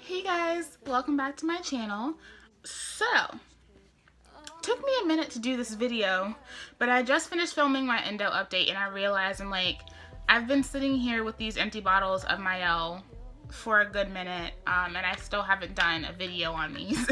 Hey guys, welcome back to my channel. So, took me a minute to do this video, but I just finished filming my endo update and I realized I've been sitting here with these empty bottles of Mielle for a good minute, and I still haven't done a video on these.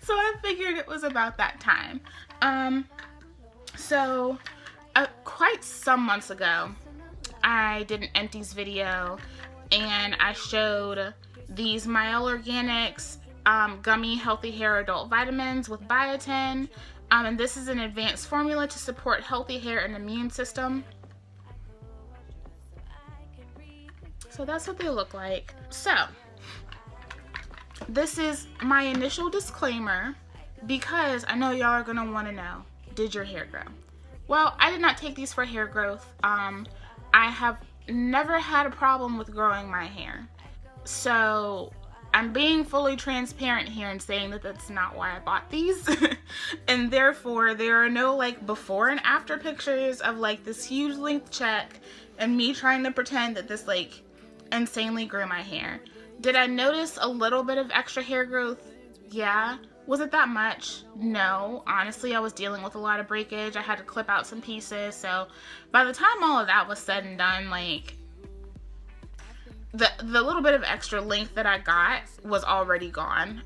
So I figured it was about that time. Quite some months ago, I did an empties video and I showed these Mielle Organics gummy healthy hair adult vitamins with biotin, and this is an advanced formula to support healthy hair and immune system. So that's what they look like. So this is my initial disclaimer because I know y'all are gonna want to know, did your hair grow? Well, I did not take these for hair growth. I have never had a problem with growing my hair. So I'm being fully transparent here and saying that that's not why I bought these. And therefore there are no before and after pictures of this huge length check and me trying to pretend that this insanely grew my hair. Did I notice a little bit of extra hair growth? Yeah. Was it that much? No. Honestly, I was dealing with a lot of breakage. I had to clip out some pieces. So by the time all of that was said and done, the little bit of extra length that I got was already gone.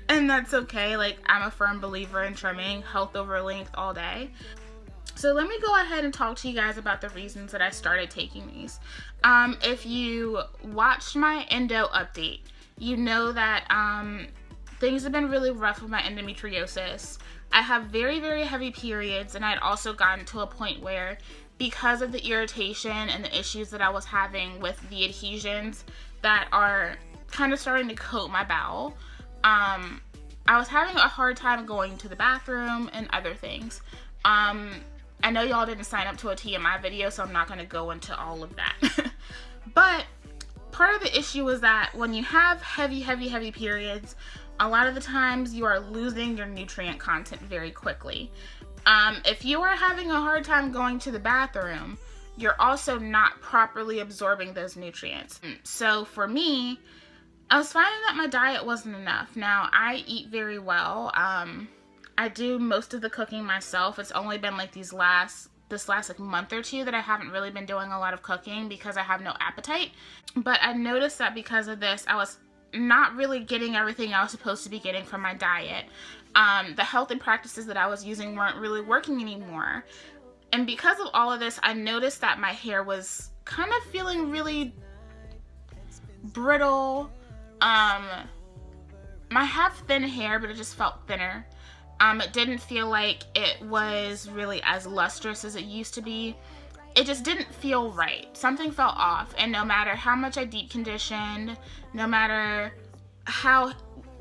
And that's okay. I'm a firm believer in trimming, health over length all day. So let me go ahead and talk to you guys about the reasons that I started taking these. If you watched my endo update, you know that things have been really rough with my endometriosis. I have very, very heavy periods, and I had also gotten to a point where, because of the irritation and the issues that I was having with the adhesions that are kind of starting to coat my bowel, I was having a hard time going to the bathroom and other things. I know y'all didn't sign up to a TMI video, so I'm not going to go into all of that. But part of the issue is that when you have heavy periods, a lot of the times you are losing your nutrient content very quickly. If you are having a hard time going to the bathroom, you're also not properly absorbing those nutrients. So for me, I was finding that my diet wasn't enough. Now, I eat very well. I do most of the cooking myself. It's only been this last month or two that I haven't really been doing a lot of cooking because I have no appetite. But I noticed that because of this, I was not really getting everything I was supposed to be getting from my diet. The healthy practices that I was using weren't really working anymore. And because of all of this, I noticed that my hair was kind of feeling really brittle. I have thin hair, but it just felt thinner. It didn't feel like it was really as lustrous as it used to be. It just didn't feel right. Something felt off, and no matter how much I deep conditioned, no matter how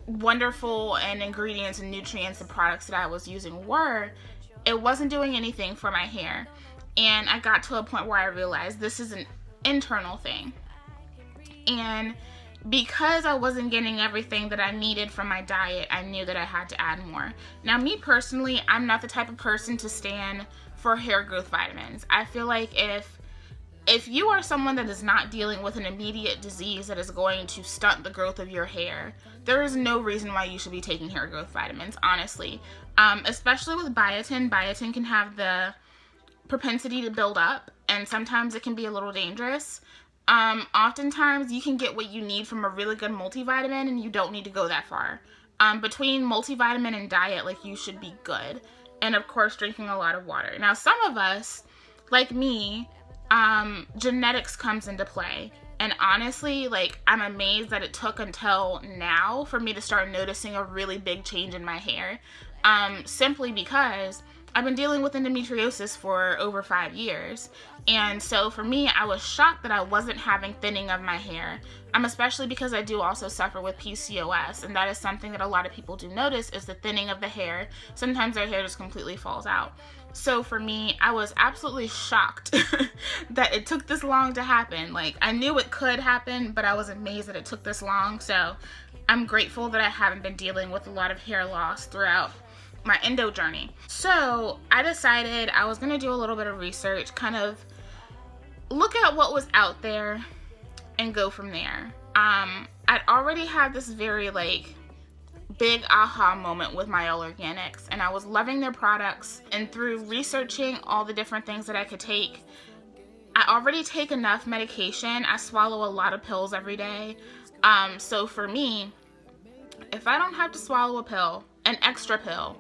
wonderful and ingredients and nutrients and products that I was using were, it wasn't doing anything for my hair. And I got to a point where I realized this is an internal thing. And because I wasn't getting everything that I needed from my diet, I knew that I had to add more. Now, me personally, I'm not the type of person to stand for hair growth vitamins. I feel like if you are someone that is not dealing with an immediate disease that is going to stunt the growth of your hair, there is no reason why you should be taking hair growth vitamins, honestly. Especially with biotin. Biotin can have the propensity to build up, and sometimes it can be a little dangerous. Oftentimes you can get what you need from a really good multivitamin, and you don't need to go that far. Between multivitamin and diet, you should be good. And of course, drinking a lot of water. Now, some of us, like me, genetics comes into play. And honestly, I'm amazed that it took until now for me to start noticing a really big change in my hair. Simply because I've been dealing with endometriosis for over 5 years. And so for me, I was shocked that I wasn't having thinning of my hair. Especially because I do also suffer with PCOS. And that is something that a lot of people do notice, is the thinning of the hair. Sometimes their hair just completely falls out. So for me, I was absolutely shocked that it took this long to happen. I knew it could happen, but I was amazed that it took this long. So I'm grateful that I haven't been dealing with a lot of hair loss throughout my endo journey. So I decided I was gonna do a little bit of research, kind of look at what was out there and go from there. I'd already had this very like big aha moment with Mielle Organics, and I was loving their products, and through researching all the different things that I could take, I already take enough medication. I swallow a lot of pills every day. So for me, if I don't have to swallow a pill, an extra pill,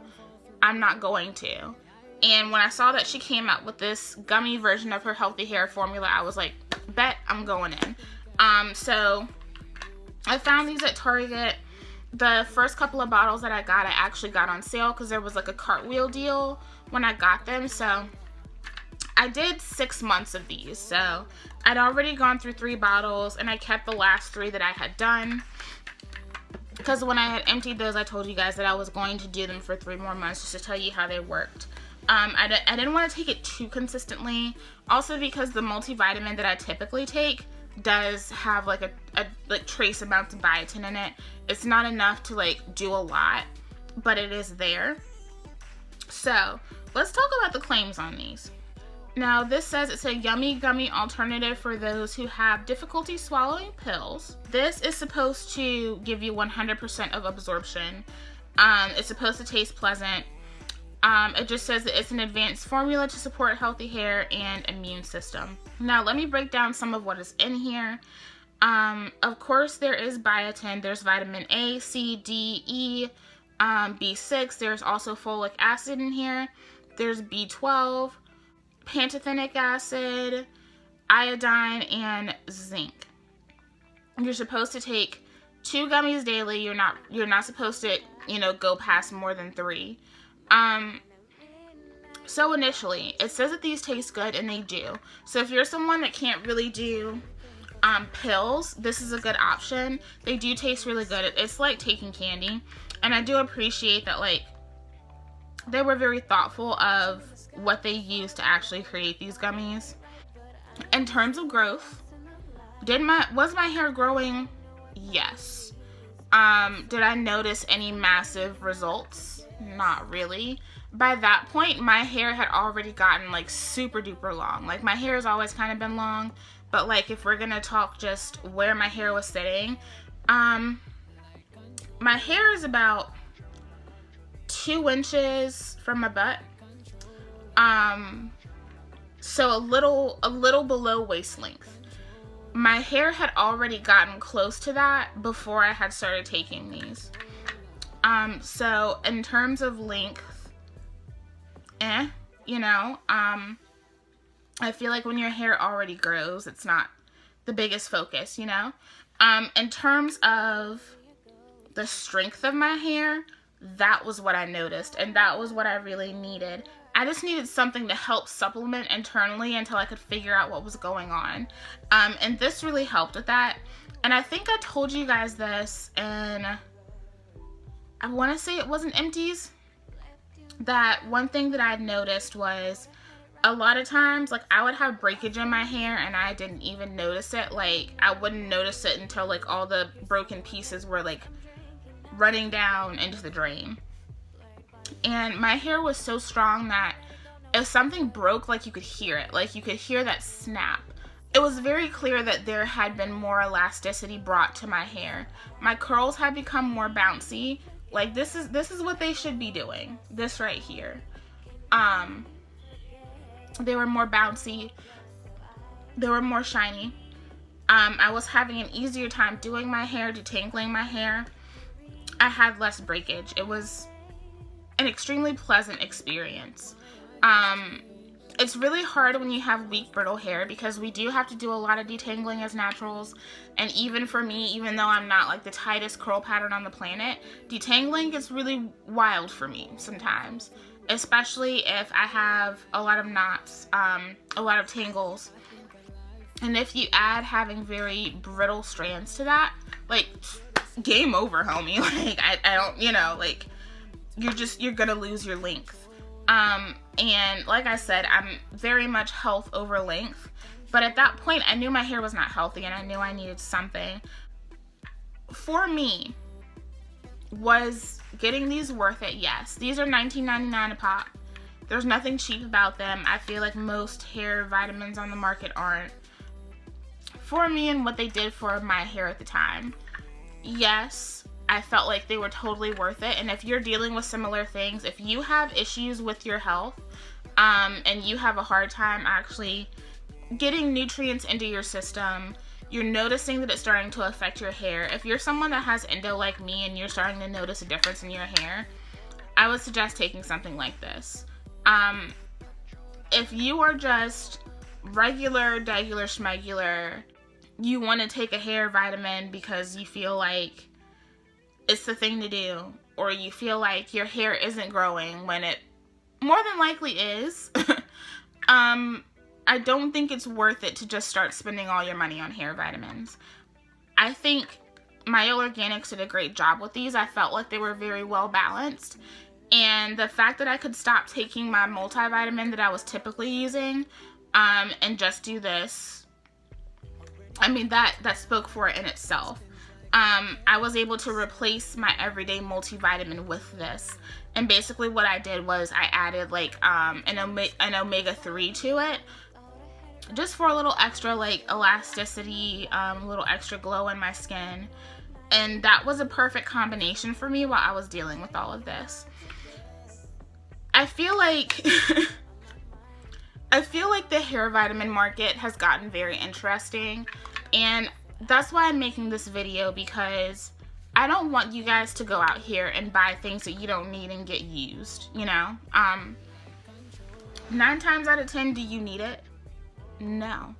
I'm not going to. And when I saw that she came out with this gummy version of her healthy hair formula, I was like, bet I'm going in. So I found these at Target. The first couple of bottles that I actually got on sale because there was like a cartwheel deal when I got them. So I did 6 months of these. So I'd already gone through 3 bottles, and I kept the last 3 that I had done. Because when I had emptied those, I told you guys that I was going to do them for 3 more months just to tell you how they worked. I didn't want to take it too consistently. Also because the multivitamin that I typically take does have like a like trace amounts of biotin in it. It's not enough to like do a lot, but it is there. So let's talk about the claims on these. Now this says it's a yummy gummy alternative for those who have difficulty swallowing pills. This is supposed to give you 100% of absorption. It's supposed to taste pleasant. It just says that it's an advanced formula to support healthy hair and immune system. Now let me break down some of what is in here. Of course there is biotin, there's vitamin A, C, D, E, B6, there's also folic acid in here, there's B12, pantothenic acid, iodine, and zinc. You're supposed to take 2 gummies daily. You're not supposed to, go past more than 3. So initially, it says that these taste good, and they do. So if you're someone that can't really do pills, this is a good option. They do taste really good. It's like taking candy, and I do appreciate that, like, they were very thoughtful of what they used to actually create these gummies. In terms of growth, was my hair growing? Yes. Did I notice any massive results? Not really. By that point, my hair had already gotten like super duper long. Like my hair has always kind of been long, but like if we're gonna talk just where my hair was sitting, my hair is about 2 inches from my butt. So a little below waist length. My hair had already gotten close to that before I had started taking these. So in terms of length, I feel like when your hair already grows, it's not the biggest focus, In terms of the strength of my hair, that was what I noticed, and that was what I really needed. I just needed something to help supplement internally until I could figure out what was going on. And this really helped with that. And I think I told you guys this, and I want to say it wasn't empties. That one thing that I'd noticed was a lot of times, like, I would have breakage in my hair and I didn't even notice it. Like, I wouldn't notice it until, like, all the broken pieces were, like, running down into the drain. And my hair was so strong that if something broke, like, you could hear it. Like, you could hear that snap. It was very clear that there had been more elasticity brought to my hair. My curls had become more bouncy. Like, this is what they should be doing. This right here. They were more bouncy. They were more shiny. I was having an easier time doing my hair, detangling my hair. I had less breakage. It was an extremely pleasant experience. It's really hard when you have weak, brittle hair because we do have to do a lot of detangling as naturals. And even for me, even though I'm not like the tightest curl pattern on the planet, detangling gets really wild for me sometimes. Especially if I have a lot of knots, a lot of tangles. And if you add having very brittle strands to that, like, game over, homie. Like, I don't, like, you're gonna lose your length. And like I said, I'm very much health over length. But at that point, I knew my hair was not healthy and I knew I needed something. For me, was getting these worth it? Yes. These are $19.99 a pop. There's nothing cheap about them. I feel like most hair vitamins on the market aren't. For me and what they did for my hair at the time. yes, I felt like they were totally worth it. And if you're dealing with similar things, if you have issues with your health, and you have a hard time actually getting nutrients into your system, you're noticing that it's starting to affect your hair. If you're someone that has endo like me and you're starting to notice a difference in your hair, I would suggest taking something like this. If you are just regular, schmegular, you want to take a hair vitamin because you feel like it's the thing to do, or you feel like your hair isn't growing when it more than likely is, I don't think it's worth it to just start spending all your money on hair vitamins. I think Mielle Organics did a great job with these. I felt like they were very well balanced. And the fact that I could stop taking my multivitamin that I was typically using, and just do this, I mean, that spoke for it in itself. I was able to replace my everyday multivitamin with this. And basically what I did was I added like an omega-3 to it, just for a little extra like elasticity, a little extra glow in my skin. And that was a perfect combination for me while I was dealing with all of this. I feel like the hair vitamin market has gotten very interesting, and that's why I'm making this video, because I don't want you guys to go out here and buy things that you don't need and get used, you know? 9 times out of 10, do you need it? No.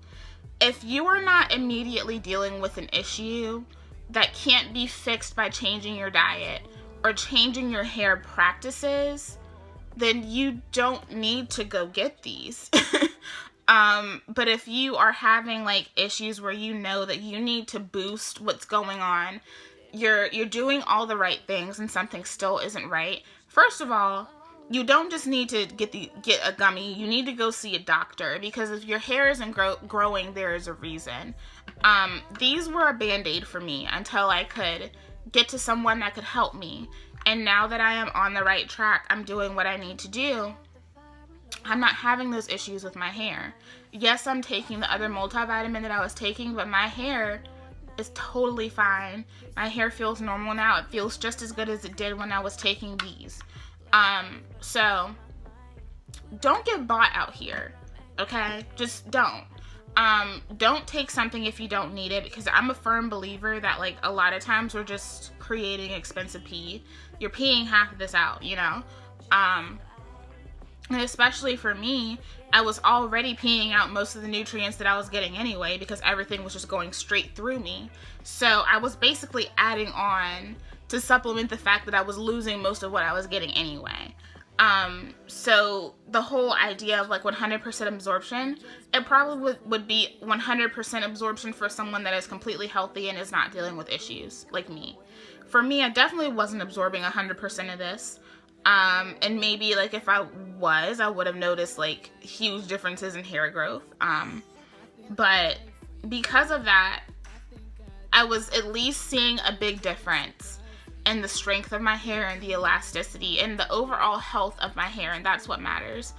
If you are not immediately dealing with an issue that can't be fixed by changing your diet or changing your hair practices, then you don't need to go get these. But if you are having like issues where you know that you need to boost what's going on, you're doing all the right things and something still isn't right. First of all, you don't just need to get a gummy. You need to go see a doctor, because if your hair isn't growing, there is a reason. These were a band-aid for me until I could get to someone that could help me. And now that I am on the right track, I'm doing what I need to do, I'm not having those issues with my hair. Yes, I'm taking the other multivitamin that I was taking, but my hair is totally fine. My hair feels normal now. It feels just as good as it did when I was taking these. So don't get bought out here, okay? Just don't. Don't take something if you don't need it, because I'm a firm believer that like a lot of times we're just creating expensive pee. You're peeing half of this out, you know? And especially for me, I was already peeing out most of the nutrients that I was getting anyway, because everything was just going straight through me. So I was basically adding on to supplement the fact that I was losing most of what I was getting anyway. So the whole idea of like 100% absorption, it probably would be 100% absorption for someone that is completely healthy and is not dealing with issues like me. For me, I definitely wasn't absorbing 100% of this. And maybe like if I would have noticed like huge differences in hair growth. But because of that, I was at least seeing a big difference in the strength of my hair and the elasticity and the overall health of my hair, and that's what matters.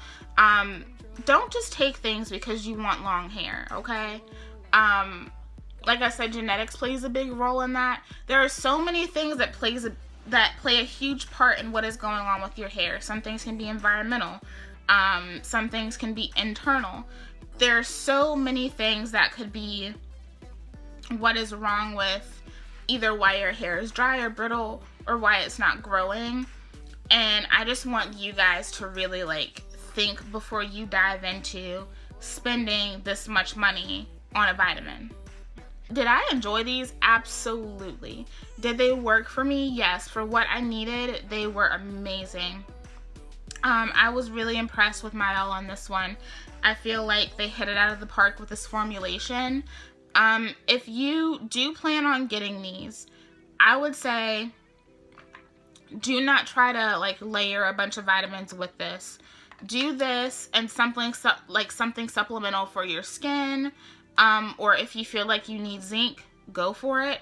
Don't just take things because you want long hair, okay? Like I said, genetics plays a big role in that. There are so many things that play a huge part in what is going on with your hair. Some things can be environmental. Some things can be internal. There are so many things that could be what is wrong with either why your hair is dry or brittle or why it's not growing. And I just want you guys to really like think before you dive into spending this much money on a vitamin. Did I enjoy these? Absolutely. Did they work for me? Yes. For what I needed, they were amazing. I was really impressed with Mielle on this one. I feel like they hit it out of the park with this formulation. If you do plan on getting these, I would say do not try to like layer a bunch of vitamins with this. Do this and something supplemental for your skin. Or if you feel like you need zinc, go for it.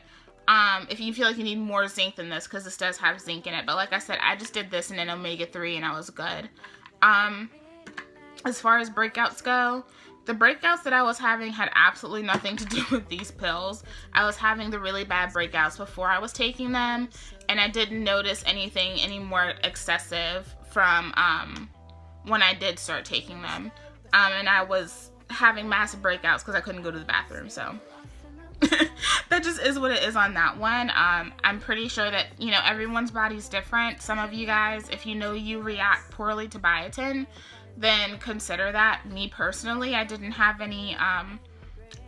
If you feel like you need more zinc than this, because this does have zinc in it. But like I said, I just did this in an omega-3 and I was good. As far as breakouts go, The breakouts that I was having had absolutely nothing to do with these pills. I was having the really bad breakouts before I was taking them, and I didn't notice anything any more excessive from when I did start taking them. And I was having massive breakouts because I couldn't go to the bathroom, so that just is what it is on that one. I'm pretty sure that, you know, everyone's body's different. Some of you guys, if you know you react poorly to biotin, then consider that. Me personally, I didn't have any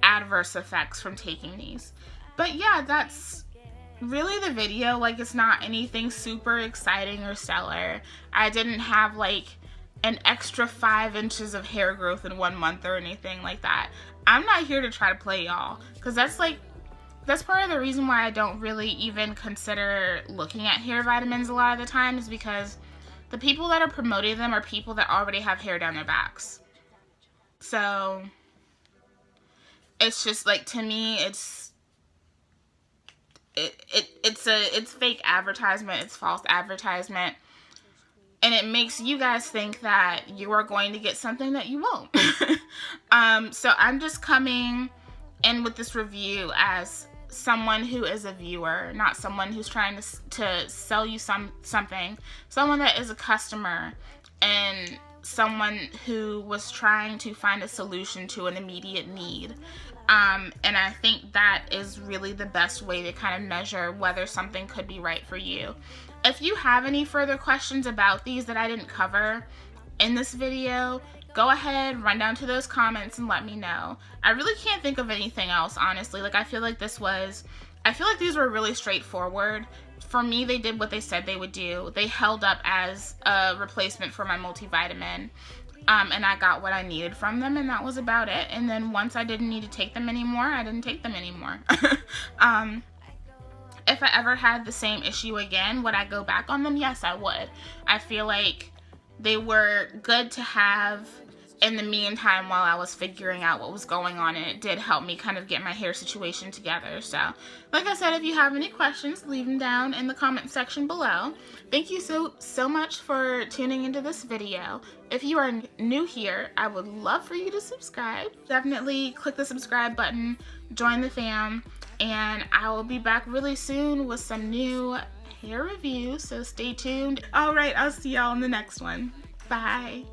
adverse effects from taking these. But yeah, that's really the video. Like, it's not anything super exciting or stellar. I didn't have like an extra 5 inches of hair growth in 1 month or anything like that. I'm not here to try to play y'all, because that's part of the reason why I don't really even consider looking at hair vitamins a lot of the time, is because the people that are promoting them are people that already have hair down their backs. So it's just like, to me, it's fake advertisement, it's false advertisement. And it makes you guys think that you are going to get something that you won't. So I'm just coming in with this review as someone who is a viewer, not someone who's trying to sell you something. Someone that is a customer and someone who was trying to find a solution to an immediate need. And I think that is really the best way to kind of measure whether something could be right for you. If you have any further questions about these that I didn't cover in this video, go ahead, run down to those comments and let me know. I really can't think of anything else, honestly. Like, I feel like these were really straightforward. For me, they did what they said they would do. They held up as a replacement for my multivitamin. And I got what I needed from them, and that was about it. And then once I didn't need to take them anymore, I didn't take them anymore. If I ever had the same issue again, would I go back on them? Yes, I would. I feel like they were good to have in the meantime while I was figuring out what was going on, and it did help me kind of get my hair situation together. So, like I said, if you have any questions, leave them down in the comment section below. Thank you so much for tuning into this video. If you are new here, I would love for you to subscribe. Definitely click the subscribe button, join the fam, and I will be back really soon with some new hair reviews, so stay tuned. Alright, I'll see y'all in the next one. Bye.